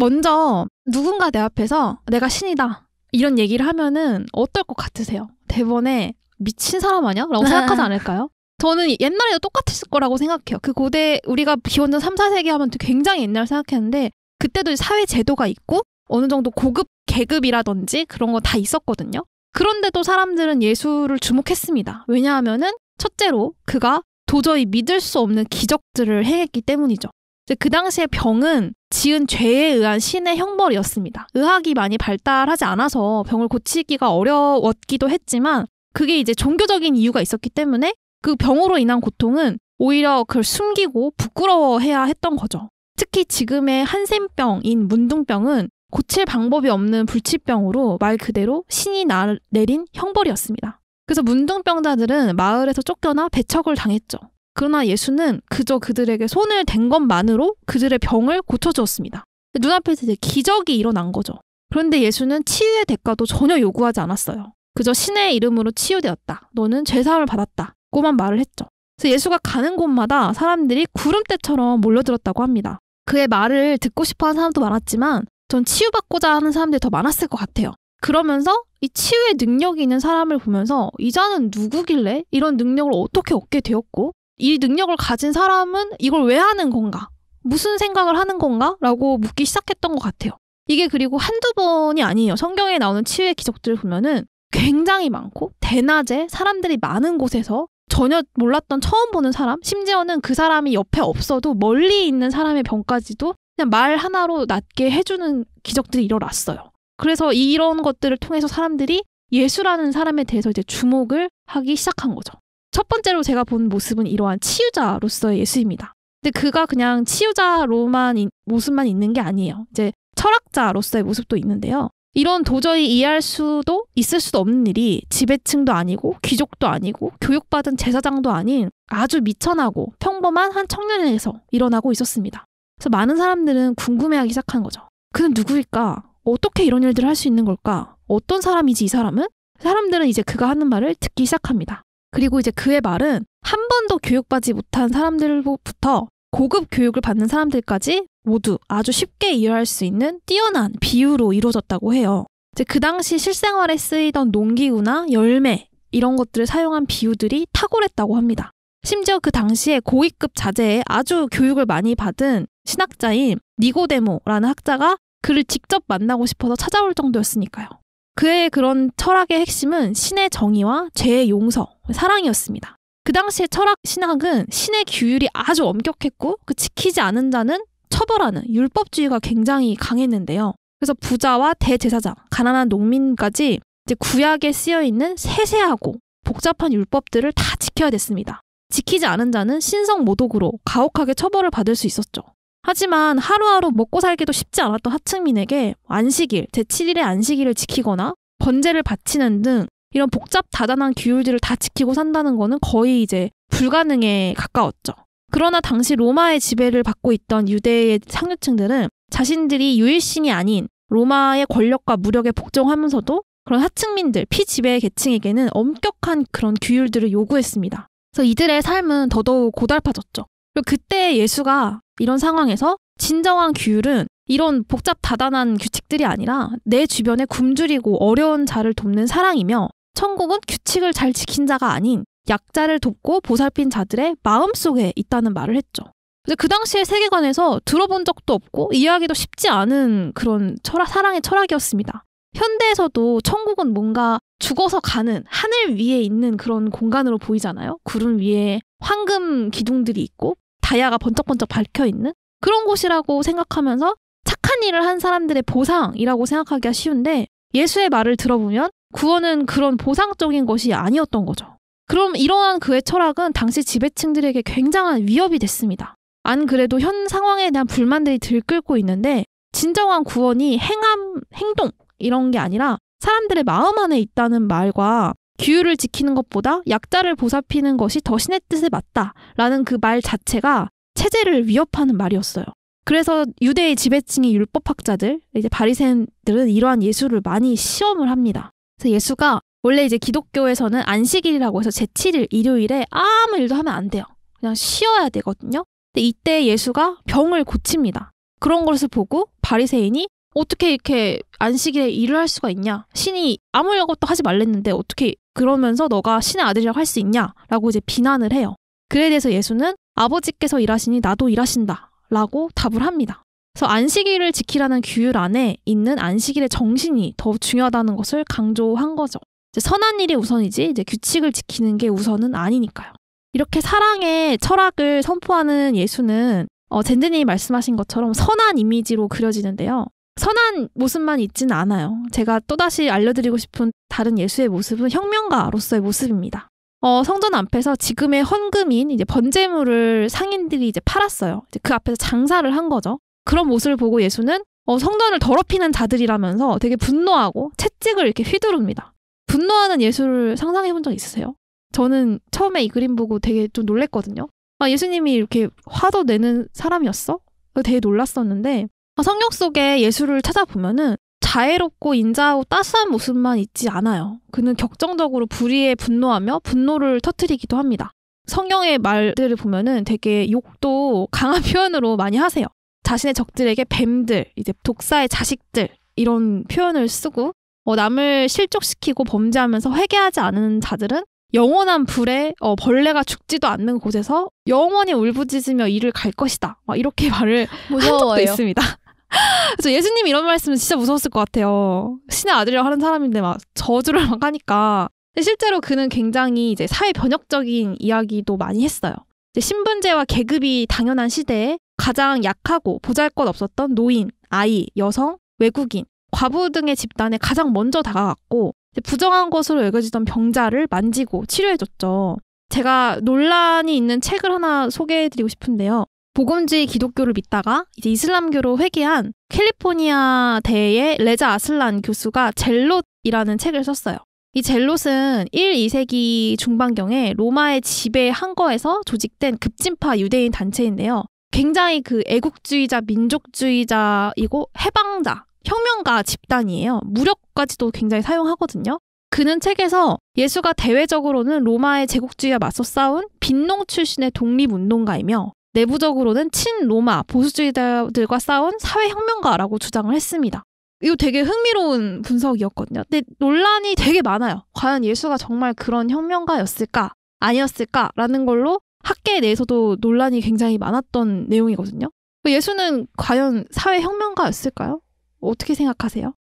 먼저 누군가 내 앞에서 내가 신이다 이런 얘기를 하면은 어떨 것 같으세요? 대번에 미친 사람 아니야? 라고 생각하지 않을까요? 저는 옛날에도 똑같았을 거라고 생각해요. 그 고대 우리가 기원전 3, 4세기 하면 굉장히 옛날 생각했는데 그때도 사회 제도가 있고 어느 정도 고급 계급이라든지 그런 거 다 있었거든요. 그런데도 사람들은 예수를 주목했습니다. 왜냐하면은 첫째로 그가 도저히 믿을 수 없는 기적들을 행했기 때문이죠. 그 당시에 병은 지은 죄에 의한 신의 형벌이었습니다. 의학이 많이 발달하지 않아서 병을 고치기가 어려웠기도 했지만 그게 이제 종교적인 이유가 있었기 때문에 그 병으로 인한 고통은 오히려 그걸 숨기고 부끄러워해야 했던 거죠. 특히 지금의 한센병인 문둥병은 고칠 방법이 없는 불치병으로 말 그대로 신이 내린 형벌이었습니다. 그래서 문둥병자들은 마을에서 쫓겨나 배척을 당했죠. 그러나 예수는 그저 그들에게 손을 댄 것만으로 그들의 병을 고쳐주었습니다. 눈앞에서 이제 기적이 일어난 거죠. 그런데 예수는 치유의 대가도 전혀 요구하지 않았어요. 그저 신의 이름으로 치유되었다. 너는 죄사함을 받았다. 고만 말을 했죠. 그래서 예수가 가는 곳마다 사람들이 구름대처럼 몰려들었다고 합니다. 그의 말을 듣고 싶어하는 사람도 많았지만 전 치유받고자 하는 사람들이 더 많았을 것 같아요. 그러면서 이 치유의 능력이 있는 사람을 보면서 이 자는 누구길래 이런 능력을 어떻게 얻게 되었고 이 능력을 가진 사람은 이걸 왜 하는 건가? 무슨 생각을 하는 건가? 라고 묻기 시작했던 것 같아요. 이게 그리고 한두 번이 아니에요. 성경에 나오는 치유의 기적들을 보면은 굉장히 많고 대낮에 사람들이 많은 곳에서 전혀 몰랐던 처음 보는 사람, 심지어는 그 사람이 옆에 없어도 멀리 있는 사람의 병까지도 그냥 말 하나로 낫게 해주는 기적들이 일어났어요. 그래서 이런 것들을 통해서 사람들이 예수라는 사람에 대해서 이제 주목을 하기 시작한 거죠. 첫 번째로 제가 본 모습은 이러한 치유자로서의 예수입니다. 근데 그가 그냥 치유자로만 모습만 있는 게 아니에요. 이제 철학자로서의 모습도 있는데요. 이런 도저히 이해할 수도 있을 수도 없는 일이 지배층도 아니고 귀족도 아니고 교육받은 제사장도 아닌 아주 미천하고 평범한 한 청년에게서 일어나고 있었습니다. 그래서 많은 사람들은 궁금해하기 시작한 거죠. 그는 누구일까? 어떻게 이런 일들을 할 수 있는 걸까? 어떤 사람이지 이 사람은? 사람들은 이제 그가 하는 말을 듣기 시작합니다. 그리고 이제 그의 말은 한 번도 교육받지 못한 사람들부터 고급 교육을 받는 사람들까지 모두 아주 쉽게 이해할 수 있는 뛰어난 비유로 이루어졌다고 해요. 이제 그 당시 실생활에 쓰이던 농기구나 열매 이런 것들을 사용한 비유들이 탁월했다고 합니다. 심지어 그 당시에 고위급 자제에 아주 교육을 많이 받은 신학자인 니고데모라는 학자가 그를 직접 만나고 싶어서 찾아올 정도였으니까요. 그의 그런 철학의 핵심은 신의 정의와 죄의 용서, 사랑이었습니다. 그 당시의 철학 신학은 신의 규율이 아주 엄격했고 그 지키지 않은 자는 처벌하는 율법주의가 굉장히 강했는데요. 그래서 부자와 대제사장, 가난한 농민까지 이제 구약에 쓰여있는 세세하고 복잡한 율법들을 다 지켜야 됐습니다. 지키지 않은 자는 신성모독으로 가혹하게 처벌을 받을 수 있었죠. 하지만 하루하루 먹고 살기도 쉽지 않았던 하층민에게 안식일, 제7일의 안식일을 지키거나 번제를 바치는 등 이런 복잡다단한 규율들을 다 지키고 산다는 거는 거의 이제 불가능에 가까웠죠. 그러나 당시 로마의 지배를 받고 있던 유대의 상류층들은 자신들이 유일신이 아닌 로마의 권력과 무력에 복종하면서도 그런 하층민들, 피지배 계층에게는 엄격한 그런 규율들을 요구했습니다. 그래서 이들의 삶은 더더욱 고달파졌죠. 그리고 그때 예수가 이런 상황에서 진정한 규율은 이런 복잡다단한 규칙들이 아니라 내 주변에 굶주리고 어려운 자를 돕는 사랑이며 천국은 규칙을 잘 지킨 자가 아닌 약자를 돕고 보살핀 자들의 마음속에 있다는 말을 했죠. 그 당시의 세계관에서 들어본 적도 없고 이해하기도 쉽지 않은 그런 사랑의 철학이었습니다. 현대에서도 천국은 뭔가 죽어서 가는 하늘 위에 있는 그런 공간으로 보이잖아요. 구름 위에 황금 기둥들이 있고 다이아가 번쩍번쩍 밝혀있는 그런 곳이라고 생각하면서 착한 일을 한 사람들의 보상이라고 생각하기가 쉬운데 예수의 말을 들어보면 구원은 그런 보상적인 것이 아니었던 거죠. 그럼 이러한 그의 철학은 당시 지배층들에게 굉장한 위협이 됐습니다. 안 그래도 현 상황에 대한 불만들이 들끓고 있는데 진정한 구원이 행동 이런 게 아니라 사람들의 마음 안에 있다는 말과 규율을 지키는 것보다 약자를 보살피는 것이 더 신의 뜻에 맞다라는 그 말 자체가 체제를 위협하는 말이었어요. 그래서 유대의 지배층의 율법학자들, 이제 바리새인들은 이러한 예수를 많이 시험을 합니다. 그래서 예수가 원래 이제 기독교에서는 안식일이라고 해서 제7일 일요일에 아무 일도 하면 안 돼요. 그냥 쉬어야 되거든요. 근데 이때 예수가 병을 고칩니다. 그런 것을 보고 바리새인이 어떻게 이렇게 안식일에 일을 할 수가 있냐? 신이 아무것도 하지 말랬는데 어떻게 그러면서 너가 신의 아들이라고 할 수 있냐? 라고 이제 비난을 해요. 그에 대해서 예수는 아버지께서 일하시니 나도 일하신다 라고 답을 합니다. 그래서 안식일을 지키라는 규율 안에 있는 안식일의 정신이 더 중요하다는 것을 강조한 거죠. 이제 선한 일이 우선이지 이제 규칙을 지키는 게 우선은 아니니까요. 이렇게 사랑의 철학을 선포하는 예수는 젠드님이 말씀하신 것처럼 선한 이미지로 그려지는데요. 선한 모습만 있지는 않아요. 제가 또다시 알려드리고 싶은 다른 예수의 모습은 혁명가로서의 모습입니다. 성전 앞에서 지금의 헌금인 이제 번제물을 상인들이 이제 팔았어요. 이제 그 앞에서 장사를 한 거죠. 그런 모습을 보고 예수는 성전을 더럽히는 자들이라면서 되게 분노하고 채찍을 이렇게 휘두릅니다. 분노하는 예수를 상상해 본 적 있으세요? 저는 처음에 이 그림 보고 되게 좀 놀랬거든요. 아, 예수님이 이렇게 화도 내는 사람이었어? 되게 놀랐었는데 성경 속에 예수를 찾아보면은 자애롭고 인자하고 따스한 모습만 있지 않아요. 그는 격정적으로 불의에 분노하며 분노를 터뜨리기도 합니다. 성경의 말들을 보면은 되게 욕도 강한 표현으로 많이 하세요. 자신의 적들에게 뱀들, 이제 독사의 자식들 이런 표현을 쓰고 남을 실족시키고 범죄하면서 회개하지 않은 자들은 영원한 불에 벌레가 죽지도 않는 곳에서 영원히 울부짖으며 이를 갈 것이다. 막 이렇게 말을 무서워요. 한 적도 있습니다. 그래서 예수님이 이런 말씀은 진짜 무서웠을 것 같아요. 신의 아들이라고 하는 사람인데 막 저주를 막 하니까. 근데 실제로 그는 굉장히 이제 사회 변혁적인 이야기도 많이 했어요. 이제 신분제와 계급이 당연한 시대에 가장 약하고 보잘것없었던 노인, 아이, 여성, 외국인, 과부 등의 집단에 가장 먼저 다가갔고 부정한 것으로 여겨지던 병자를 만지고 치료해줬죠. 제가 논란이 있는 책을 하나 소개해드리고 싶은데요. 복음주의 기독교를 믿다가 이제 이슬람교로 회귀한 캘리포니아 대의 레자 아슬란 교수가 젤롯이라는 책을 썼어요. 이 젤롯은 1, 2세기 중반경에 로마의 지배 항거에서 조직된 급진파 유대인 단체인데요. 굉장히 그 애국주의자, 민족주의자이고 해방자, 혁명가 집단이에요. 무력까지도 굉장히 사용하거든요. 그는 책에서 예수가 대외적으로는 로마의 제국주의와 맞서 싸운 빈농 출신의 독립운동가이며 내부적으로는 친로마 보수주의자들과 싸운 사회혁명가라고 주장을 했습니다. 이거 되게 흥미로운 분석이었거든요. 근데 논란이 되게 많아요. 과연 예수가 정말 그런 혁명가였을까? 아니었을까? 라는 걸로 학계 내에서도 논란이 굉장히 많았던 내용이거든요. 예수는 과연 사회혁명가였을까요? 어떻게 생각하세요?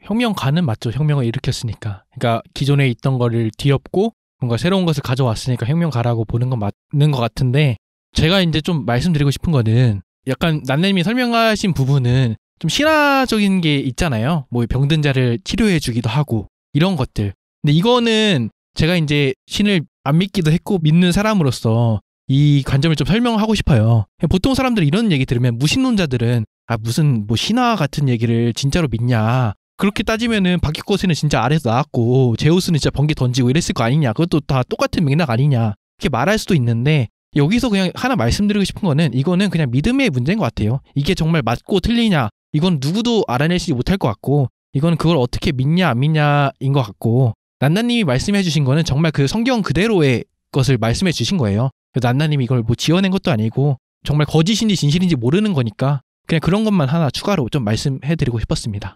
혁명가는 맞죠. 혁명을 일으켰으니까. 그러니까 기존에 있던 거를 뒤엎고 뭔가 새로운 것을 가져왔으니까 혁명가라고 보는 건 맞는 것 같은데 제가 이제 좀 말씀드리고 싶은 거는 약간 난내님이 설명하신 부분은 좀 신화적인 게 있잖아요. 뭐 병든 자를 치료해 주기도 하고 이런 것들. 근데 이거는 제가 이제 신을 안 믿기도 했고 믿는 사람으로서 이 관점을 좀 설명하고 싶어요. 보통 사람들이 이런 얘기 들으면 무신론자들은 무슨 뭐 신화 같은 얘기를 진짜로 믿냐. 그렇게 따지면은 바퀴꽃에는 진짜 아래에서 나왔고 제우스는 진짜 번개 던지고 이랬을 거 아니냐. 그것도 다 똑같은 맥락 아니냐. 이렇게 말할 수도 있는데 여기서 그냥 하나 말씀드리고 싶은 거는 이거는 그냥 믿음의 문제인 것 같아요. 이게 정말 맞고 틀리냐 이건 누구도 알아내지 못할 것 같고 이건 그걸 어떻게 믿냐 안 믿냐인 것 같고 난나님이 말씀해 주신 거는 정말 그 성경 그대로의 것을 말씀해 주신 거예요. 난나님이 이걸 뭐 지어낸 것도 아니고 정말 거짓인지 진실인지 모르는 거니까 그냥 그런 것만 하나 추가로 좀 말씀해 드리고 싶었습니다.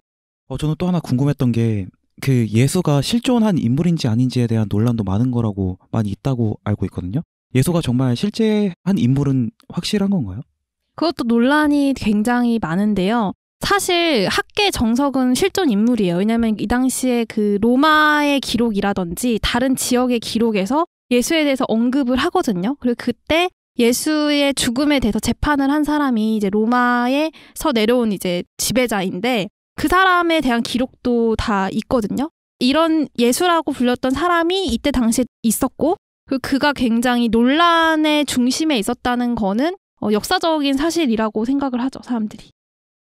저는 또 하나 궁금했던 게 그 예수가 실존한 인물인지 아닌지에 대한 논란도 많은 거라고 많이 있다고 알고 있거든요. 예수가 정말 실제한 인물은 확실한 건가요? 그것도 논란이 굉장히 많은데요. 사실 학계 정석은 실존 인물이에요. 왜냐하면 이 당시에 그 로마의 기록이라든지 다른 지역의 기록에서 예수에 대해서 언급을 하거든요. 그리고 그때 예수의 죽음에 대해서 재판을 한 사람이 이제 로마에서 내려온 이제 지배자인데 그 사람에 대한 기록도 다 있거든요. 이런 예수라고 불렸던 사람이 이때 당시에 있었고 그가 굉장히 논란의 중심에 있었다는 거는 역사적인 사실이라고 생각을 하죠, 사람들이.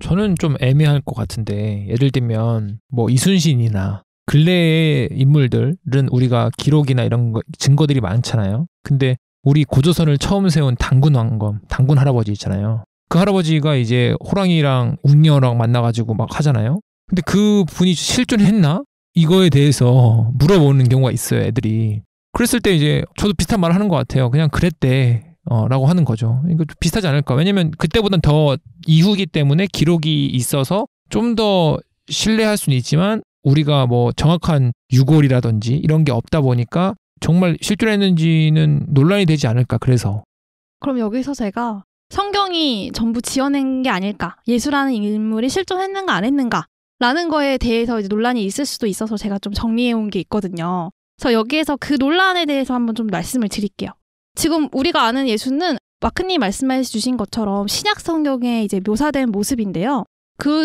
저는 좀 애매할 것 같은데 예를 들면 뭐 이순신이나 근래의 인물들은 우리가 기록이나 이런 증거들이 많잖아요. 근데 우리 고조선을 처음 세운 단군 왕검, 단군 할아버지 있잖아요. 그 할아버지가 이제 호랑이랑 웅녀랑 만나가지고 막 하잖아요. 근데 그 분이 실존했나? 이거에 대해서 물어보는 경우가 있어요, 애들이. 그랬을 때 이제 저도 비슷한 말을 하는 것 같아요. 그냥 그랬대. 라고 하는 거죠. 이거 좀 비슷하지 않을까? 왜냐면 그때보단 더 이후기 때문에 기록이 있어서 좀 더 신뢰할 수는 있지만 우리가 뭐 정확한 유골이라든지 이런 게 없다 보니까 정말 실존했는지는 논란이 되지 않을까. 그래서 그럼 여기서 제가 성경이 전부 지어낸 게 아닐까, 예수라는 인물이 실존했는가 안 했는가 라는 거에 대해서 이제 논란이 있을 수도 있어서 제가 좀 정리해 온 게 있거든요. 그래서 여기에서 그 논란에 대해서 한번 좀 말씀을 드릴게요. 지금 우리가 아는 예수는 마크님 말씀해 주신 것처럼 신약 성경에 이제 묘사된 모습인데요.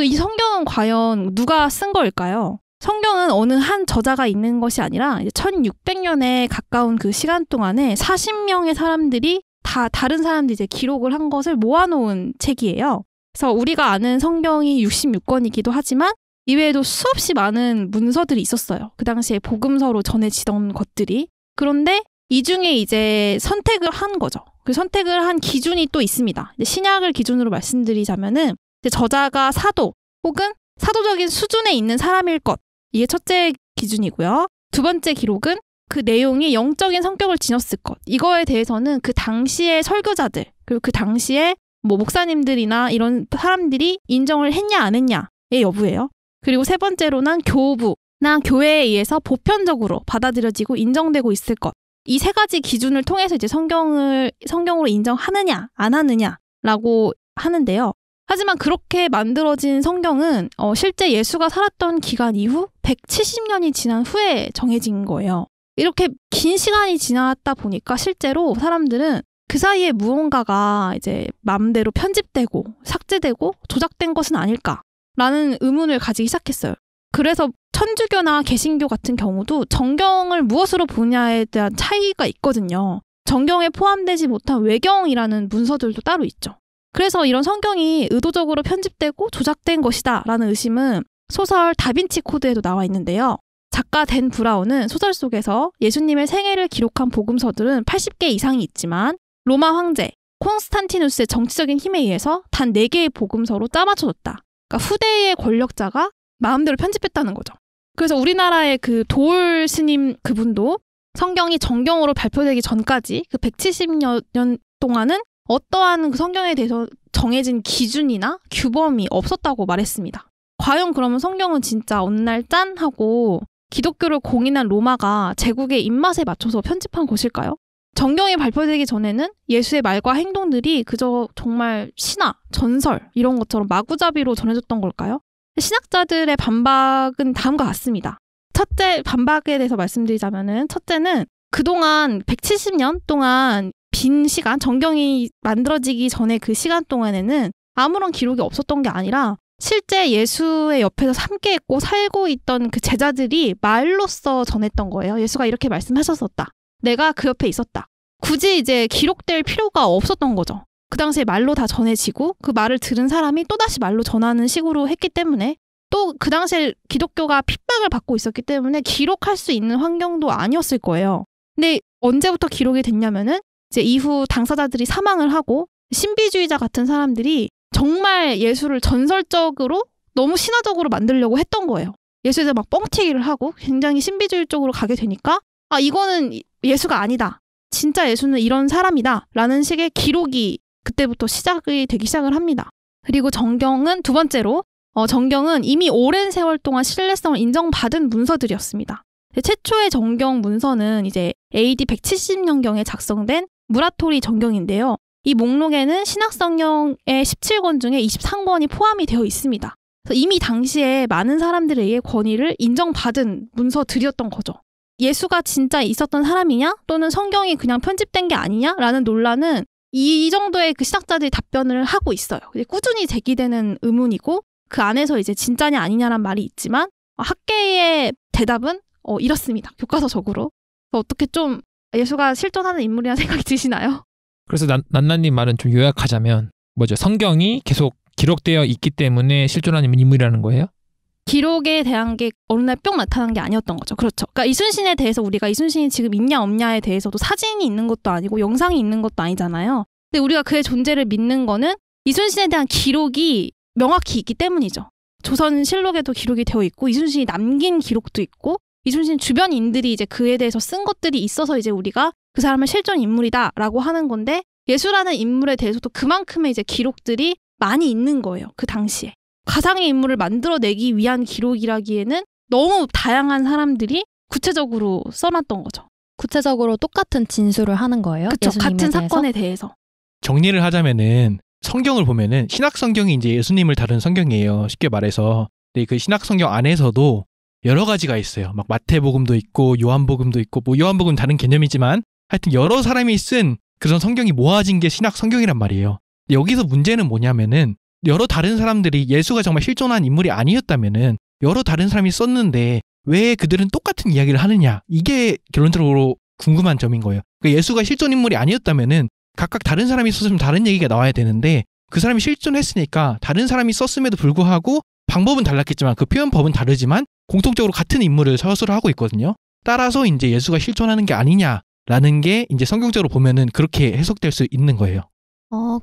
이 성경은 과연 누가 쓴 걸까요? 성경은 어느 한 저자가 있는 것이 아니라 1600년에 가까운 그 시간 동안에 40명의 사람들이 다 다른 사람들이 이제 기록을 한 것을 모아놓은 책이에요. 그래서 우리가 아는 성경이 66권이기도 하지만 이외에도 수없이 많은 문서들이 있었어요. 그 당시에 복음서로 전해지던 것들이. 그런데 이 중에 이제 선택을 한 거죠. 그 선택을 한 기준이 또 있습니다. 신약을 기준으로 말씀드리자면은 저자가 사도 혹은 사도적인 수준에 있는 사람일 것. 이게 첫째 기준이고요. 두 번째 기록은 그 내용이 영적인 성격을 지녔을 것. 이거에 대해서는 그 당시의 설교자들, 그리고 그 당시에 뭐 목사님들이나 이런 사람들이 인정을 했냐 안 했냐의 여부예요. 그리고 세 번째로는 교부나 교회에 의해서 보편적으로 받아들여지고 인정되고 있을 것. 이 세 가지 기준을 통해서 이제 성경으로 인정하느냐 안 하느냐라고 하는데요. 하지만 그렇게 만들어진 성경은 실제 예수가 살았던 기간 이후 170년이 지난 후에 정해진 거예요. 이렇게 긴 시간이 지났다 보니까 실제로 사람들은 그 사이에 무언가가 이제 마음대로 편집되고 삭제되고 조작된 것은 아닐까라는 의문을 가지기 시작했어요. 그래서 천주교나 개신교 같은 경우도 정경을 무엇으로 보냐에 대한 차이가 있거든요. 정경에 포함되지 못한 외경이라는 문서들도 따로 있죠. 그래서 이런 성경이 의도적으로 편집되고 조작된 것이다 라는 의심은 소설 다빈치 코드에도 나와 있는데요. 작가 댄 브라운은 소설 속에서 예수님의 생애를 기록한 복음서들은 80개 이상이 있지만 로마 황제 콘스탄티누스의 정치적인 힘에 의해서 단 4개의 복음서로 짜맞춰졌다. 그러니까 후대의 권력자가 마음대로 편집했다는 거죠. 그래서 우리나라의 그 도올 스님 그분도 성경이 정경으로 발표되기 전까지 그 170년 동안은 어떠한 그 성경에 대해서 정해진 기준이나 규범이 없었다고 말했습니다. 과연 그러면 성경은 진짜 어느 날 짠 하고 기독교를 공인한 로마가 제국의 입맛에 맞춰서 편집한 것일까요? 정경이 발표되기 전에는 예수의 말과 행동들이 그저 정말 신화, 전설 이런 것처럼 마구잡이로 전해졌던 걸까요? 신학자들의 반박은 다음과 같습니다. 첫째 반박에 대해서 말씀드리자면은 첫째는 그동안 170년 동안 빈 시간, 정경이 만들어지기 전에 그 시간 동안에는 아무런 기록이 없었던 게 아니라 실제 예수의 옆에서 함께했고 살고 있던 그 제자들이 말로써 전했던 거예요. 예수가 이렇게 말씀하셨었다. 내가 그 옆에 있었다. 굳이 이제 기록될 필요가 없었던 거죠. 그 당시에 말로 다 전해지고 그 말을 들은 사람이 또다시 말로 전하는 식으로 했기 때문에 또 그 당시에 기독교가 핍박을 받고 있었기 때문에 기록할 수 있는 환경도 아니었을 거예요. 근데 언제부터 기록이 됐냐면은 이제 이후 당사자들이 사망을 하고 신비주의자 같은 사람들이 정말 예수를 전설적으로 너무 신화적으로 만들려고 했던 거예요. 예수에 대해 막 뻥튀기를 하고 굉장히 신비주의 쪽으로 가게 되니까 아 이거는 예수가 아니다. 진짜 예수는 이런 사람이다. 라는 식의 기록이 그때부터 시작이 되기 시작을 합니다. 그리고 정경은 두 번째로 정경은 이미 오랜 세월 동안 신뢰성을 인정받은 문서들이었습니다. 최초의 정경 문서는 이제 AD 170년경에 작성된 무라토리 정경인데요. 이 목록에는 신약성경의 17권 중에 23권이 포함이 되어 있습니다. 그래서 이미 당시에 많은 사람들에 의해 권위를 인정받은 문서들이었던 거죠. 예수가 진짜 있었던 사람이냐 또는 성경이 그냥 편집된 게 아니냐라는 논란은 이 정도의 그 신학자들이 답변을 하고 있어요. 꾸준히 제기되는 의문이고 그 안에서 이제 진짜냐 아니냐란 말이 있지만 학계의 대답은 이렇습니다. 교과서적으로. 어떻게 좀 예수가 실존하는 인물이라는 생각이 드시나요? 그래서 난나님 말은 좀 요약하자면 뭐죠? 성경이 계속 기록되어 있기 때문에 실존하는 인물이라는 거예요? 기록에 대한 게 어느 날 뿅 나타난 게 아니었던 거죠. 그렇죠. 그러니까 이순신에 대해서 우리가 이순신이 지금 있냐 없냐에 대해서도 사진이 있는 것도 아니고 영상이 있는 것도 아니잖아요. 근데 우리가 그의 존재를 믿는 거는 이순신에 대한 기록이 명확히 있기 때문이죠. 조선실록에도 기록이 되어 있고 이순신이 남긴 기록도 있고 이순신 주변인들이 이제 그에 대해서 쓴 것들이 있어서 이제 우리가 그 사람은 실존 인물이다라고 하는 건데 예수라는 인물에 대해서도 그만큼의 이제 기록들이 많이 있는 거예요. 그 당시에. 가상의 인물을 만들어내기 위한 기록이라기에는 너무 다양한 사람들이 구체적으로 써놨던 거죠. 구체적으로 똑같은 진술을 하는 거예요? 그쵸. 예수님에 같은 대해서? 사건에 대해서. 정리를 하자면은 성경을 보면은 신약 성경이 이제 예수님을 다룬 성경이에요. 쉽게 말해서. 근데 그 신약 성경 안에서도 여러 가지가 있어요. 막 마태복음도 있고 요한복음도 있고 뭐 요한복음 다른 개념이지만 하여튼 여러 사람이 쓴 그런 성경이 모아진 게 신약 성경이란 말이에요. 근데 여기서 문제는 뭐냐면은 여러 다른 사람들이 예수가 정말 실존한 인물이 아니었다면은 여러 다른 사람이 썼는데 왜 그들은 똑같은 이야기를 하느냐. 이게 결론적으로 궁금한 점인 거예요. 그러니까 예수가 실존 인물이 아니었다면은 각각 다른 사람이 썼으면 다른 얘기가 나와야 되는데 그 사람이 실존했으니까 다른 사람이 썼음에도 불구하고 방법은 달랐겠지만 그 표현법은 다르지만 공통적으로 같은 인물을 서술을 하고 있거든요. 따라서 이제 예수가 실존하는 게 아니냐라는 게 이제 성경적으로 보면은 그렇게 해석될 수 있는 거예요.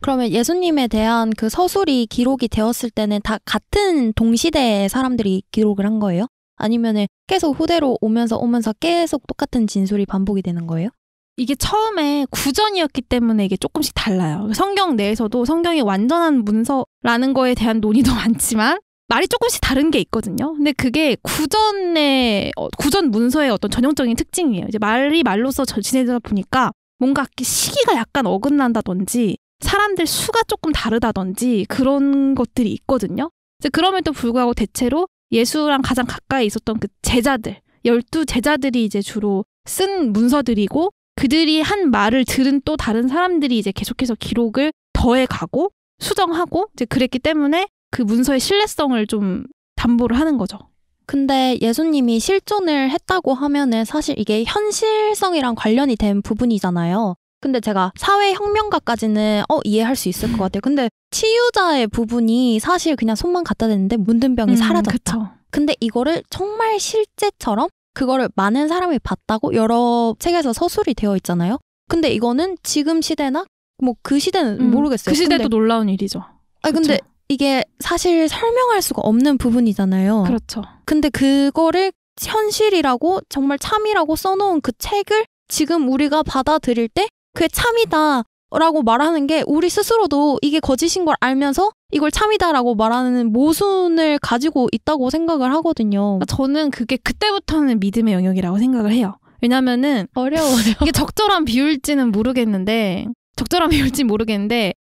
그러면 예수님에 대한 그 서술이 기록이 되었을 때는 다 같은 동시대의 사람들이 기록을 한 거예요? 아니면은 계속 후대로 오면서 계속 똑같은 진술이 반복이 되는 거예요? 이게 처음에 구전이었기 때문에 이게 조금씩 달라요. 성경 내에서도 성경이 완전한 문서라는 거에 대한 논의도 많지만 말이 조금씩 다른 게 있거든요. 근데 그게 구전 문서의 어떤 전형적인 특징이에요. 이제 말이 말로서 지내다 보니까 뭔가 시기가 약간 어긋난다든지 사람들 수가 조금 다르다든지 그런 것들이 있거든요. 이제 그럼에도 불구하고 대체로 예수랑 가장 가까이 있었던 그 제자들, 12제자들이 이제 주로 쓴 문서들이고 그들이 한 말을 들은 또 다른 사람들이 이제 계속해서 기록을 더해가고 수정하고 이제 그랬기 때문에 그 문서의 신뢰성을 좀 담보를 하는 거죠. 근데 예수님이 실존을 했다고 하면은 사실 이게 현실성이랑 관련이 된 부분이잖아요. 근데 제가 사회혁명가까지는 이해할 수 있을 것 같아요. 근데 치유자의 부분이 사실 그냥 손만 갖다 댔는데 문둥병이 사라졌다. 그쵸. 근데 이거를 정말 실제처럼 그거를 많은 사람이 봤다고 여러 책에서 서술이 되어 있잖아요. 근데 이거는 지금 시대나 뭐 그 시대는 모르겠어요. 그 시대도 놀라운 일이죠. 근데 이게 사실 설명할 수가 없는 부분이잖아요. 그렇죠. 근데 그거를 현실이라고 정말 참이라고 써놓은 그 책을 지금 우리가 받아들일 때 그게 참이다 라고 말하는 게 우리 스스로도 이게 거짓인 걸 알면서 이걸 참이다라고 말하는 모순을 가지고 있다고 생각을 하거든요. 저는 그게 그때부터는 믿음의 영역이라고 생각을 해요. 왜냐면은 어려워요. 이게 적절한 비율지는 모르겠는데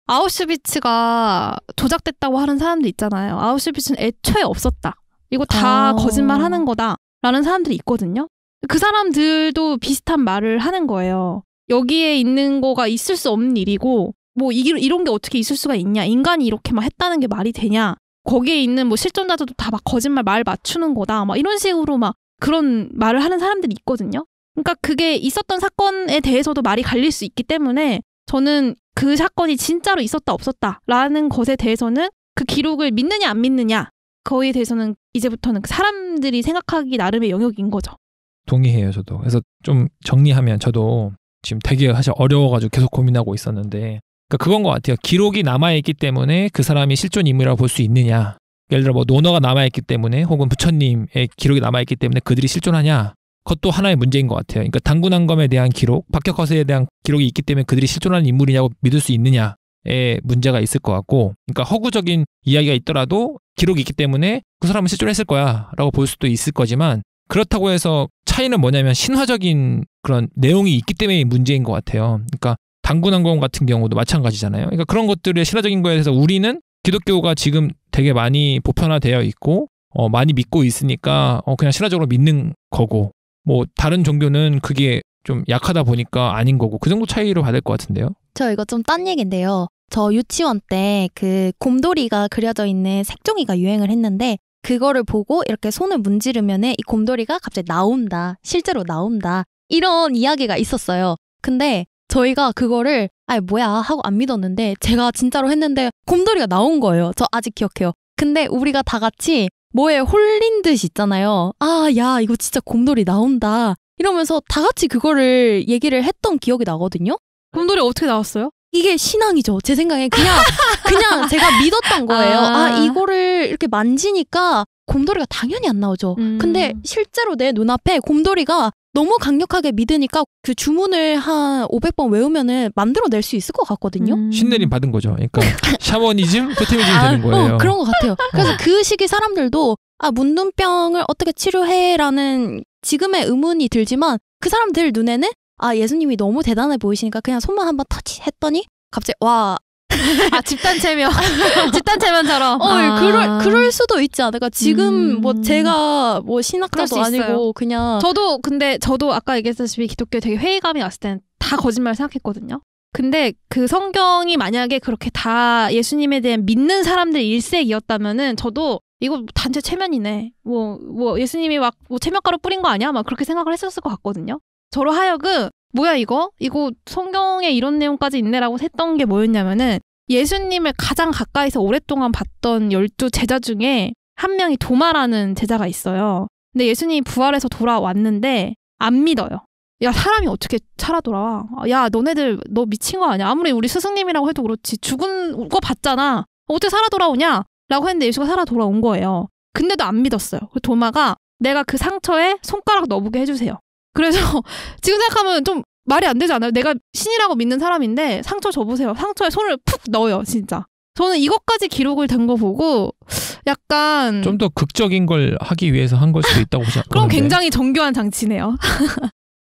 아우슈비츠가 조작됐다고 하는 사람들 있잖아요. 아우슈비츠는 애초에 없었다. 이거 다 거짓말하는 거다라는 사람들이 있거든요. 그 사람들도 비슷한 말을 하는 거예요. 여기에 있는 거가 있을 수 없는 일이고 뭐 이런 게 어떻게 있을 수가 있냐. 인간이 이렇게 막 했다는 게 말이 되냐. 거기에 있는 뭐 실존자들도 다 막 거짓말 말 맞추는 거다. 막 이런 식으로 막 그런 말을 하는 사람들이 있거든요. 그러니까 그게 있었던 사건에 대해서도 말이 갈릴 수 있기 때문에 저는 그 사건이 진짜로 있었다 없었다라는 것에 대해서는 그 기록을 믿느냐 안 믿느냐 거기에 대해서는 이제부터는 사람들이 생각하기 나름의 영역인 거죠. 동의해요, 저도. 그래서 좀 정리하면 저도 지금 되게 사실 어려워가지고 계속 고민하고 있었는데 그러니까 그건 것 같아요. 기록이 남아있기 때문에 그 사람이 실존 인물이라고 볼 수 있느냐. 예를 들어 뭐 논어가 남아있기 때문에 혹은 부처님의 기록이 남아있기 때문에 그들이 실존하냐. 그것도 하나의 문제인 것 같아요. 그러니까 당군항검에 대한 기록, 박격허세에 대한 기록이 있기 때문에 그들이 실존하는 인물이냐고 믿을 수 있느냐에 문제가 있을 것 같고 그러니까 허구적인 이야기가 있더라도 기록이 있기 때문에 그 사람은 실존했을 거야 라고 볼 수도 있을 거지만 그렇다고 해서 차이는 뭐냐면 신화적인 그런 내용이 있기 때문에 문제인 것 같아요. 그러니까 당군항검 같은 경우도 마찬가지잖아요. 그러니까 그런 것들의 신화적인 거에 대해서 우리는 기독교가 지금 되게 많이 보편화되어 있고 많이 믿고 있으니까 그냥 신화적으로 믿는 거고 뭐 다른 종교는 그게 좀 약하다 보니까 아닌 거고 그 정도 차이로 받을 것 같은데요. 저 이거 좀 딴 얘기인데요. 저 유치원 때 그 곰돌이가 그려져 있는 색종이가 유행을 했는데 그거를 보고 이렇게 손을 문지르면 이 곰돌이가 갑자기 나온다. 실제로 나온다. 이런 이야기가 있었어요. 근데 저희가 그거를 뭐야 하고 안 믿었는데 제가 진짜로 했는데 곰돌이가 나온 거예요. 저 아직 기억해요. 근데 우리가 다 같이 뭐에 홀린 듯이 있잖아요. 야 이거 진짜 곰돌이 나온다. 이러면서 다 같이 그거를 얘기를 했던 기억이 나거든요. 곰돌이 어떻게 나왔어요? 이게 신앙이죠. 제 생각에 그냥 그냥 제가 믿었던 거예요. 아. 이거를 이렇게 만지니까 곰돌이가 당연히 안 나오죠. 근데 실제로 내 눈앞에 곰돌이가 너무 강력하게 믿으니까 그 주문을 한 500번 외우면은 만들어낼 수 있을 것 같거든요. 신내림 받은 거죠. 그러니까 샤머니즘, 토테미즘이 되는 거예요. 그런 것 같아요. 그래서 그 시기 사람들도 문둥병을 어떻게 치료해라는 지금의 의문이 들지만 그 사람들 눈에는 예수님이 너무 대단해 보이시니까 그냥 손만 한번 터치 했더니 갑자기 와. 집단 체면. 집단 체면처럼. 그럴 수도 있지 않을까. 지금 뭐 제가 뭐 신학자도 그럴 수 있어요. 아니고 그냥 저도 아까 얘기했다시피 기독교에 되게 회의감이 왔을 때는 다 거짓말 생각했거든요. 근데 그 성경이 만약에 그렇게 다 예수님에 대한 믿는 사람들 일색이었다면은 저도 이거 단체 체면이네. 뭐 예수님이 막 뭐 체면가루 뿌린 거 아니야? 막 그렇게 생각을 했었을 것 같거든요. 저로 하여금 뭐야 이거 성경에 이런 내용까지 있네라고 했던 게 뭐였냐면은 예수님을 가장 가까이서 오랫동안 봤던 12 제자 중에 한 명이 도마라는 제자가 있어요. 근데 예수님이 부활해서 돌아왔는데 안 믿어요. 야 사람이 어떻게 살아 돌아와? 야 너네들 너 미친 거 아니야? 아무리 우리 스승님이라고 해도 그렇지 죽은 거 봤잖아. 어떻게 살아 돌아오냐? 라고 했는데 예수가 살아 돌아온 거예요. 근데도 안 믿었어요. 도마가 내가 그 상처에 손가락 넣어보게 해주세요. 그래서 지금 생각하면 좀 말이 안 되지 않아요? 내가 신이라고 믿는 사람인데 상처 줘보세요. 상처에 손을 푹 넣어요. 진짜. 저는 이것까지 기록을 된 거 보고 약간 좀 더 극적인 걸 하기 위해서 한 걸 수도 있다고 생각하는데. 그럼 굉장히 정교한 장치네요.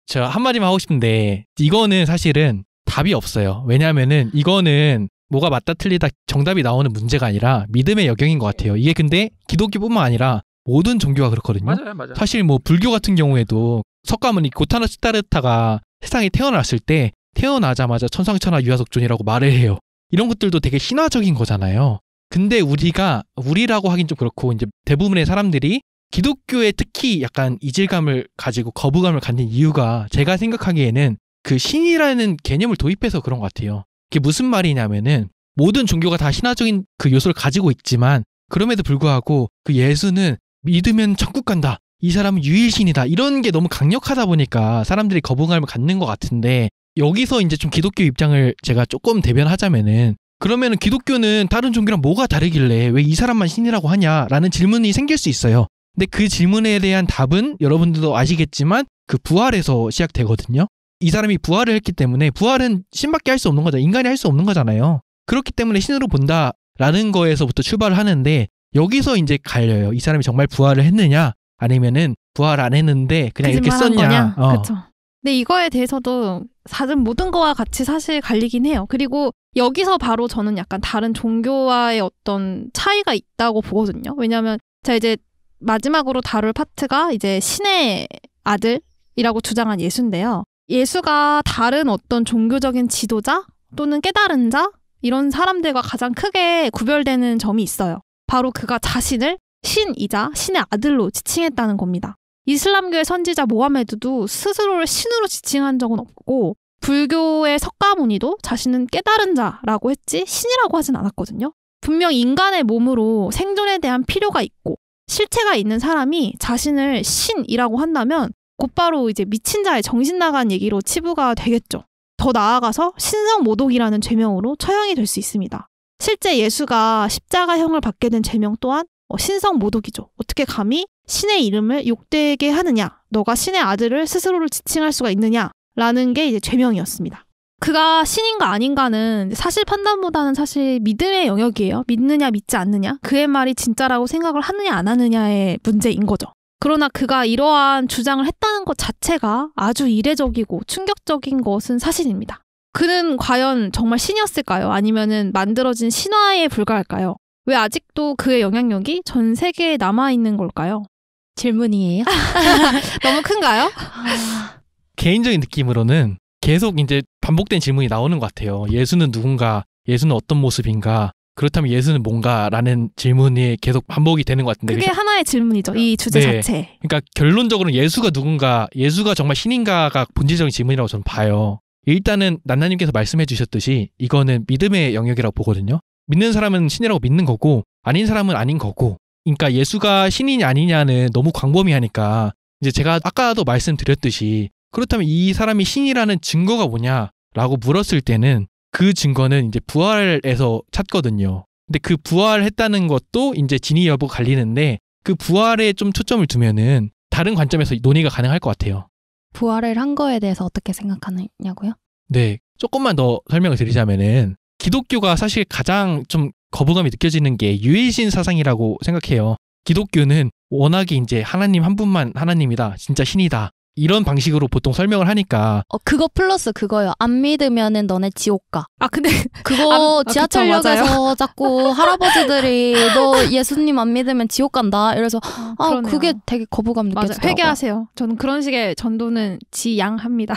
제가 한마디만 하고 싶은데 이거는 사실은 답이 없어요. 왜냐하면은 이거는 뭐가 맞다 틀리다 정답이 나오는 문제가 아니라 믿음의 영역인 것 같아요. 이게 근데 기독교뿐만 아니라 모든 종교가 그렇거든요. 맞아요. 사실 뭐 불교 같은 경우에도 석가모니 고타나 시타르타가 세상에 태어났을 때 태어나자마자 천상천하 유아석존이라고 말을 해요. 이런 것들도 되게 신화적인 거잖아요. 근데 우리라고 하긴 좀 그렇고 이제 대부분의 사람들이 기독교에 특히 약간 이질감을 가지고 거부감을 갖는 이유가 제가 생각하기에는 그 신이라는 개념을 도입해서 그런 것 같아요. 그게 무슨 말이냐면은 모든 종교가 다 신화적인 그 요소를 가지고 있지만 그럼에도 불구하고 그 예수는 믿으면 천국 간다. 이 사람은 유일신이다. 이런 게 너무 강력하다 보니까 사람들이 거부감을 갖는 것 같은데 여기서 이제 좀 기독교 입장을 제가 조금 대변하자면은 그러면은 기독교는 다른 종교랑 뭐가 다르길래 왜 이 사람만 신이라고 하냐라는 질문이 생길 수 있어요. 근데 그 질문에 대한 답은 여러분들도 아시겠지만 그 부활에서 시작되거든요. 이 사람이 부활을 했기 때문에 부활은 신밖에 할 수 없는 거잖아요. 인간이 할 수 없는 거잖아요. 그렇기 때문에 신으로 본다라는 거에서부터 출발을 하는데 여기서 이제 갈려요. 이 사람이 정말 부활을 했느냐 아니면은 부활 안 했는데 그냥 이렇게 썼냐. 그렇죠. 근데 이거에 대해서도 사실 모든 거와 같이 사실 갈리긴 해요. 그리고 여기서 바로 저는 약간 다른 종교와의 어떤 차이가 있다고 보거든요. 왜냐하면 제가 이제 마지막으로 다룰 파트가 이제 신의 아들이라고 주장한 예수인데요. 예수가 다른 어떤 종교적인 지도자 또는 깨달은 자 이런 사람들과 가장 크게 구별되는 점이 있어요. 바로 그가 자신을 신이자 신의 아들로 지칭했다는 겁니다. 이슬람교의 선지자 모하메드도 스스로를 신으로 지칭한 적은 없고 불교의 석가모니도 자신은 깨달은 자라고 했지 신이라고 하진 않았거든요. 분명 인간의 몸으로 생존에 대한 필요가 있고 실체가 있는 사람이 자신을 신이라고 한다면 곧바로 이제 미친 자의 정신 나간 얘기로 치부가 되겠죠. 더 나아가서 신성모독이라는 죄명으로 처형이 될 수 있습니다. 실제 예수가 십자가형을 받게 된 죄명 또한 신성모독이죠. 어떻게 감히 신의 이름을 욕되게 하느냐, 너가 신의 아들을 스스로를 지칭할 수가 있느냐라는 게 이제 죄명이었습니다. 그가 신인가 아닌가는 사실 판단보다는 사실 믿음의 영역이에요. 믿느냐 믿지 않느냐, 그의 말이 진짜라고 생각을 하느냐 안 하느냐의 문제인 거죠. 그러나 그가 이러한 주장을 했다는 것 자체가 아주 이례적이고 충격적인 것은 사실입니다. 그는 과연 정말 신이었을까요? 아니면은 만들어진 신화에 불과할까요? 왜 아직도 그의 영향력이 전 세계에 남아있는 걸까요? 질문이에요? 너무 큰가요? 개인적인 느낌으로는 계속 이제 반복된 질문이 나오는 것 같아요. 예수는 누군가? 예수는 어떤 모습인가? 그렇다면 예수는 뭔가라는 질문이 계속 반복이 되는 것 같은데 그게 하나의 질문이죠. 이 주제 자체. 그러니까 결론적으로는 예수가 누군가, 예수가 정말 신인가가 본질적인 질문이라고 저는 봐요. 일단은 난나님께서 말씀해 주셨듯이 이거는 믿음의 영역이라고 보거든요. 믿는 사람은 신이라고 믿는 거고 아닌 사람은 아닌 거고, 그러니까 예수가 신이냐 아니냐는 너무 광범위하니까 이제 제가 아까도 말씀드렸듯이 그렇다면 이 사람이 신이라는 증거가 뭐냐라고 물었을 때는 그 증거는 이제 부활에서 찾거든요. 근데 그 부활했다는 것도 이제 진위 여부 갈리는데 그 부활에 좀 초점을 두면은 다른 관점에서 논의가 가능할 것 같아요. 부활을 한 거에 대해서 어떻게 생각하느냐고요? 네, 조금만 더 설명을 드리자면은 기독교가 사실 가장 좀 거부감이 느껴지는 게 유해신 사상이라고 생각해요. 기독교는 워낙에 이제 하나님 한 분만 하나님이다, 진짜 신이다, 이런 방식으로 보통 설명을 하니까 그거 플러스 그거요. 안 믿으면은 너네 지옥 가. 아 근데 그거 그쵸, 지하철역에서 자꾸 할아버지들이 너 예수님 안 믿으면 지옥 간다. 이래서 그러네요. 그게 되게 거부감 맞아요. 느껴지더라고요. 회개하세요. 저는 그런 식의 전도는 지양합니다.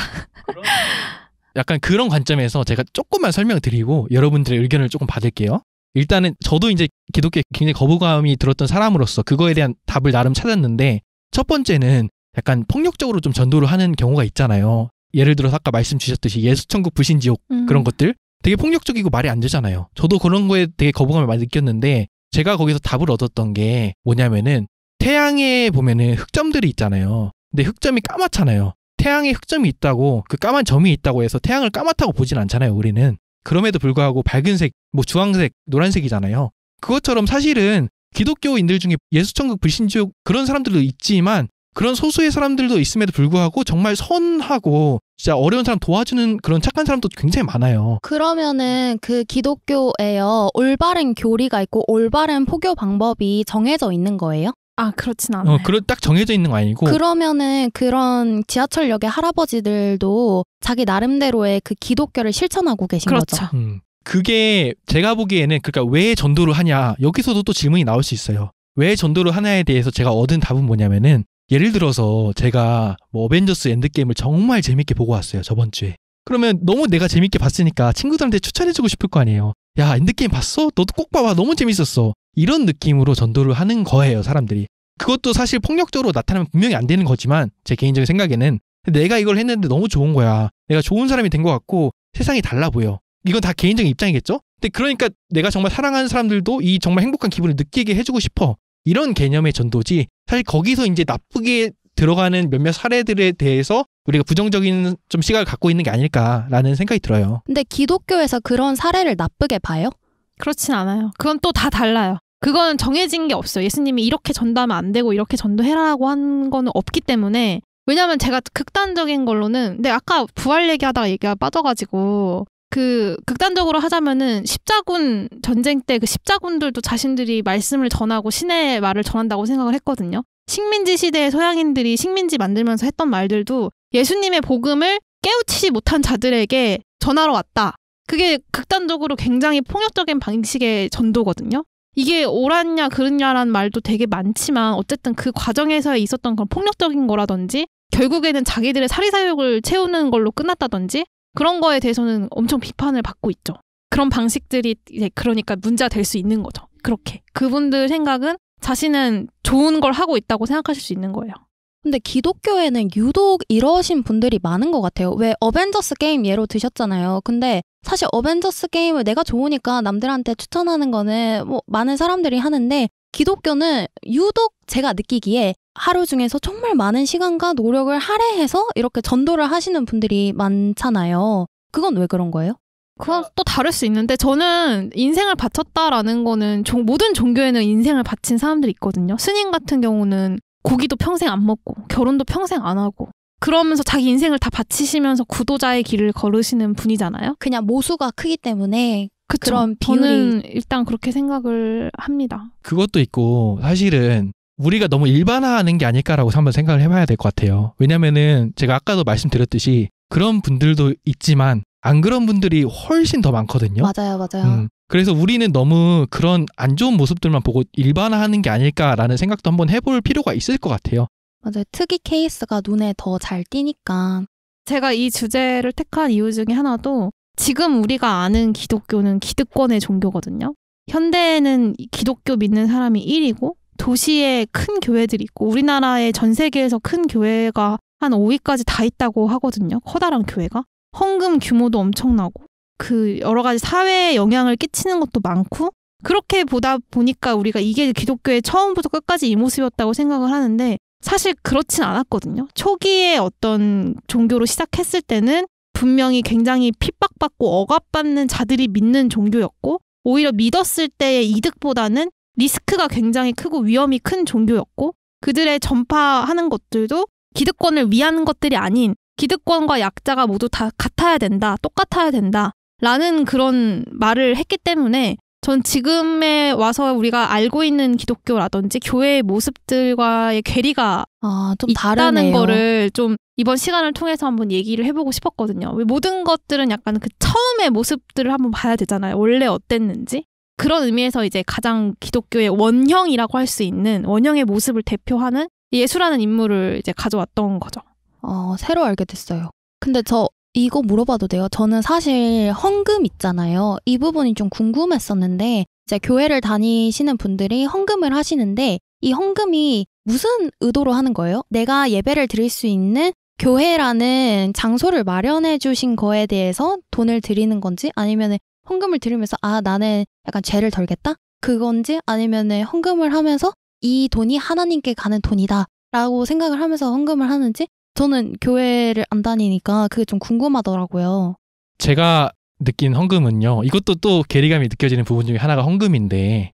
약간 그런 관점에서 제가 조금만 설명드리고 여러분들의 의견을 조금 받을게요. 일단은 저도 이제 기독교에 굉장히 거부감이 들었던 사람으로서 그거에 대한 답을 나름 찾았는데, 첫 번째는 약간 폭력적으로 좀 전도를 하는 경우가 있잖아요. 예를 들어서 아까 말씀 주셨듯이 예수천국 불신지옥 그런 것들 되게 폭력적이고 말이 안 되잖아요. 저도 그런 거에 되게 거부감을 많이 느꼈는데, 제가 거기서 답을 얻었던 게 뭐냐면은 태양에 보면은 흑점들이 있잖아요. 근데 흑점이 까맣잖아요. 태양에 흑점이 있다고, 그 까만 점이 있다고 해서 태양을 까맣다고 보진 않잖아요, 우리는. 그럼에도 불구하고 밝은색, 뭐 주황색, 노란색이잖아요. 그것처럼 사실은 기독교인들 중에 예수천국 불신지옥 그런 사람들도 있지만, 그런 소수의 사람들도 있음에도 불구하고 정말 선하고 진짜 어려운 사람 도와주는 그런 착한 사람도 굉장히 많아요. 그러면은 그 기독교에요, 올바른 교리가 있고 올바른 포교 방법이 정해져 있는 거예요? 아 그렇진 않아요. 딱 정해져 있는 거 아니고. 그러면은 그런 지하철역의 할아버지들도 자기 나름대로의 그 기독교를 실천하고 계신 그렇죠. 거죠. 그게 제가 보기에는, 그러니까 왜 전도를 하냐, 여기서도 또 질문이 나올 수 있어요. 왜 전도를 하냐에 대해서 제가 얻은 답은 뭐냐면은, 예를 들어서 제가 뭐 어벤져스 엔드게임을 정말 재밌게 보고 왔어요, 저번 주에. 그러면 너무 내가 재밌게 봤으니까 친구들한테 추천해주고 싶을 거 아니에요. 야, 엔드게임 봤어? 너도 꼭 봐봐, 너무 재밌었어. 이런 느낌으로 전도를 하는 거예요, 사람들이. 그것도 사실 폭력적으로 나타나면 분명히 안 되는 거지만, 제 개인적인 생각에는 내가 이걸 했는데 너무 좋은 거야, 내가 좋은 사람이 된 것 같고 세상이 달라 보여, 이건 다 개인적인 입장이겠죠? 근데 그러니까 내가 정말 사랑하는 사람들도 이 정말 행복한 기분을 느끼게 해주고 싶어, 이런 개념의 전도지, 사실 거기서 이제 나쁘게 들어가는 몇몇 사례들에 대해서 우리가 부정적인 좀 시각을 갖고 있는 게 아닐까라는 생각이 들어요. 근데 기독교에서 그런 사례를 나쁘게 봐요? 그렇진 않아요. 그건 또 다 달라요. 그거는 정해진 게 없어요. 예수님이 이렇게 전도하면 안 되고 이렇게 전도해라라고 한 거는 없기 때문에. 왜냐면 제가 극단적인 걸로는, 근데 아까 부활 얘기하다가 얘기가 빠져가지고, 그 극단적으로 하자면은 십자군 전쟁 때 그 십자군들도 자신들이 말씀을 전하고 신의 말을 전한다고 생각을 했거든요. 식민지 시대의 서양인들이 식민지 만들면서 했던 말들도 예수님의 복음을 깨우치지 못한 자들에게 전하러 왔다. 그게 극단적으로 굉장히 폭력적인 방식의 전도거든요. 이게 옳았냐 그르냐라는 말도 되게 많지만 어쨌든 그 과정에서 있었던 그런 폭력적인 거라든지 결국에는 자기들의 사리사욕을 채우는 걸로 끝났다든지 그런 거에 대해서는 엄청 비판을 받고 있죠. 그런 방식들이 이제 그러니까 문제가 될 수 있는 거죠. 그렇게. 그분들 생각은 자신은 좋은 걸 하고 있다고 생각하실 수 있는 거예요. 근데 기독교에는 유독 이러신 분들이 많은 것 같아요. 왜 어벤져스 게임 예로 드셨잖아요. 근데 사실 어벤져스 게임을 내가 좋으니까 남들한테 추천하는 거는 뭐 많은 사람들이 하는데, 기독교는 유독 제가 느끼기에 하루 중에서 정말 많은 시간과 노력을 할애해서 이렇게 전도를 하시는 분들이 많잖아요. 그건 왜 그런 거예요? 그건 또 다를 수 있는데, 저는 인생을 바쳤다라는 거는 모든 종교에는 인생을 바친 사람들이 있거든요. 스님 같은 경우는 고기도 평생 안 먹고 결혼도 평생 안 하고 그러면서 자기 인생을 다 바치시면서 구도자의 길을 걸으시는 분이잖아요. 그냥 모수가 크기 때문에 그쵸? 그런 비율이. 저는 일단 그렇게 생각을 합니다. 그것도 있고, 사실은 우리가 너무 일반화하는 게 아닐까라고 한번 생각을 해봐야 될 것 같아요. 왜냐면은 제가 아까도 말씀드렸듯이 그런 분들도 있지만 안 그런 분들이 훨씬 더 많거든요. 맞아요. 그래서 우리는 너무 그런 안 좋은 모습들만 보고 일반화하는 게 아닐까라는 생각도 한번 해볼 필요가 있을 것 같아요. 맞아요. 특이 케이스가 눈에 더 잘 띄니까. 제가 이 주제를 택한 이유 중에 하나도 지금 우리가 아는 기독교는 기득권의 종교거든요. 현대에는 기독교 믿는 사람이 1이고 도시에 큰 교회들이 있고 우리나라의 전 세계에서 큰 교회가 한 5위까지 다 있다고 하거든요. 커다란 교회가. 헌금 규모도 엄청나고 그 여러 가지 사회에 영향을 끼치는 것도 많고 그렇게 보다 보니까 우리가 이게 기독교의 처음부터 끝까지 이 모습이었다고 생각을 하는데 사실 그렇진 않았거든요. 초기에 어떤 종교로 시작했을 때는 분명히 굉장히 핍박받고 억압받는 자들이 믿는 종교였고 오히려 믿었을 때의 이득보다는 리스크가 굉장히 크고 위험이 큰 종교였고 그들의 전파하는 것들도 기득권을 위한 것들이 아닌 기득권과 약자가 모두 다 같아야 된다, 똑같아야 된다 라는 그런 말을 했기 때문에 전 지금에 와서 우리가 알고 있는 기독교라든지 교회의 모습들과의 괴리가 좀 있다는 다르네요. 거를 좀 이번 시간을 통해서 한번 얘기를 해보고 싶었거든요. 모든 것들은 약간 그 처음의 모습들을 한번 봐야 되잖아요. 원래 어땠는지. 그런 의미에서 이제 가장 기독교의 원형이라고 할 수 있는 원형의 모습을 대표하는 예수라는 인물을 이제 가져왔던 거죠. 새로 알게 됐어요. 근데 저 이거 물어봐도 돼요? 저는 사실 헌금 있잖아요. 이 부분이 좀 궁금했었는데 이제 교회를 다니시는 분들이 헌금을 하시는데 이 헌금이 무슨 의도로 하는 거예요? 내가 예배를 드릴 수 있는 교회라는 장소를 마련해 주신 거에 대해서 돈을 드리는 건지 아니면 헌금을 드리면서 나는 약간 죄를 덜겠다? 그건지 아니면 헌금을 하면서 이 돈이 하나님께 가는 돈이다 라고 생각을 하면서 헌금을 하는지 저는 교회를 안 다니니까 그게 좀 궁금하더라고요. 제가 느낀 헌금은요. 이것도 또 괴리감이 느껴지는 부분 중에 하나가 헌금인데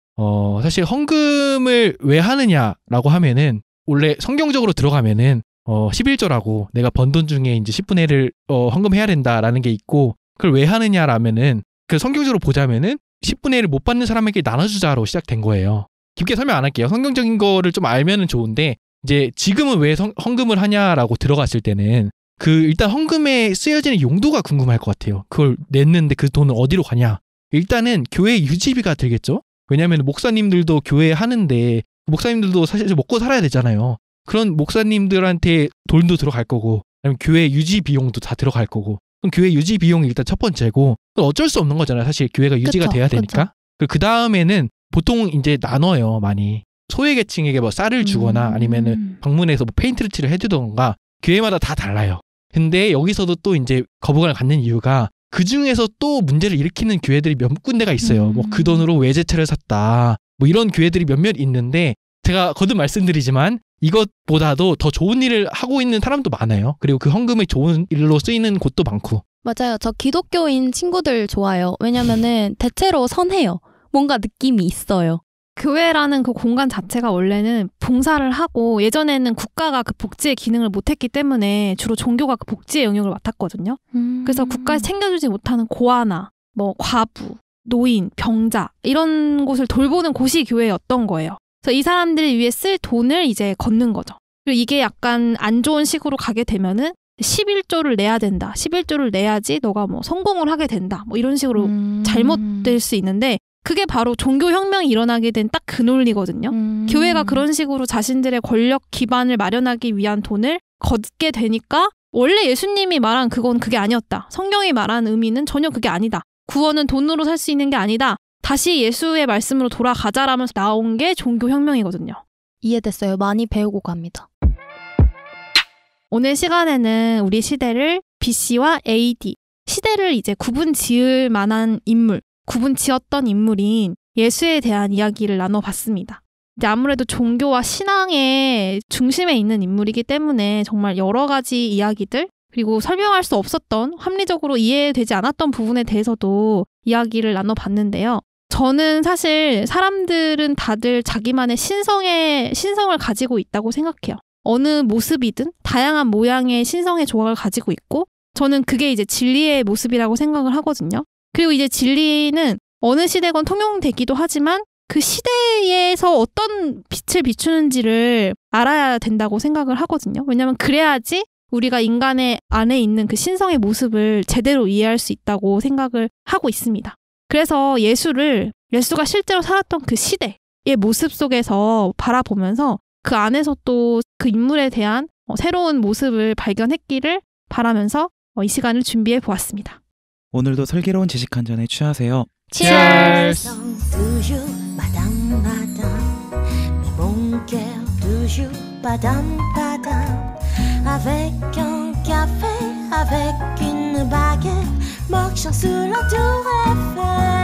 사실 헌금을 왜 하느냐라고 하면은 원래 성경적으로 들어가면은 11조라고 내가 번 돈 중에 이제 10분의 1을 헌금해야 된다라는 게 있고 그걸 왜 하느냐라면은 그 성경적으로 보자면은 10분의 1을 못 받는 사람에게 나눠주자로 시작된 거예요. 깊게 설명 안 할게요. 성경적인 거를 좀 알면은 좋은데 이제 지금은 왜 헌금을 하냐라고 들어갔을 때는 일단 헌금에 쓰여지는 용도가 궁금할 것 같아요. 그걸 냈는데 그 돈은 어디로 가냐? 일단은 교회 유지비가 들겠죠? 왜냐하면 목사님들도 교회 하는데 목사님들도 사실 먹고 살아야 되잖아요. 그런 목사님들한테 돈도 들어갈 거고 아니면 교회 유지 비용도 다 들어갈 거고 그럼 교회 유지 비용이 일단 첫 번째고 어쩔 수 없는 거잖아요. 사실 교회가 유지가 그쵸, 돼야 되니까. 그 다음에는 보통 이제 나눠요. 많이. 소외계층에게 뭐 쌀을 주거나 아니면은 방문해서 뭐 페인트를 칠을 해주던가 교회마다 다 달라요. 근데 여기서도 또 이제 거부감을 갖는 이유가 그 중에서 또 문제를 일으키는 교회들이 몇 군데가 있어요. 뭐 그 돈으로 외제차를 샀다. 뭐 이런 교회들이 몇몇 있는데 제가 거듭 말씀드리지만 이것보다도 더 좋은 일을 하고 있는 사람도 많아요. 그리고 그 헌금이 좋은 일로 쓰이는 곳도 많고. 맞아요. 저 기독교인 친구들 좋아요. 왜냐면은 대체로 선해요. 뭔가 느낌이 있어요. 교회라는 그 공간 자체가 원래는 봉사를 하고 예전에는 국가가 그 복지의 기능을 못했기 때문에 주로 종교가 그 복지의 영역을 맡았거든요. 그래서 국가에서 챙겨주지 못하는 고아나 뭐 과부, 노인, 병자 이런 곳을 돌보는 곳이 교회였던 거예요. 그래서 이 사람들을 위해 쓸 돈을 이제 걷는 거죠. 그리고 이게 약간 안 좋은 식으로 가게 되면은 11조를 내야 된다. 11조를 내야지 너가 뭐 성공을 하게 된다. 뭐 이런 식으로 잘못될 수 있는데 그게 바로 종교혁명이 일어나게 된 딱 그 논리거든요. 교회가 그런 식으로 자신들의 권력 기반을 마련하기 위한 돈을 걷게 되니까 원래 예수님이 말한 그건 그게 아니었다. 성경이 말한 의미는 전혀 그게 아니다. 구원은 돈으로 살 수 있는 게 아니다. 다시 예수의 말씀으로 돌아가자라면서 나온 게 종교혁명이거든요. 이해됐어요. 많이 배우고 갑니다. 오늘 시간에는 우리 시대를 BC와 AD, 시대를 이제 구분 지을 만한 인물, 구분 지었던 인물인 예수에 대한 이야기를 나눠봤습니다. 이제 아무래도 종교와 신앙의 중심에 있는 인물이기 때문에 정말 여러 가지 이야기들 그리고 설명할 수 없었던 합리적으로 이해되지 않았던 부분에 대해서도 이야기를 나눠봤는데요. 저는 사실 사람들은 다들 자기만의 신성을 가지고 있다고 생각해요. 어느 모습이든 다양한 모양의 신성의 조각을 가지고 있고 저는 그게 이제 진리의 모습이라고 생각을 하거든요. 그리고 이제 진리는 어느 시대건 통용되기도 하지만 그 시대에서 어떤 빛을 비추는지를 알아야 된다고 생각을 하거든요. 왜냐하면 그래야지 우리가 인간의 안에 있는 그 신성의 모습을 제대로 이해할 수 있다고 생각을 하고 있습니다. 그래서 예수가 실제로 살았던 그 시대의 모습 속에서 바라보면서 그 안에서 또 그 인물에 대한 새로운 모습을 발견했기를 바라면서 이 시간을 준비해 보았습니다. 오늘도 슬기로운 지식 한 잔에 취하세요. Cheers! toujours madame madame mais mon cœur toujours padam padam avec un café avec une baguette marchant sous la tour Eiffel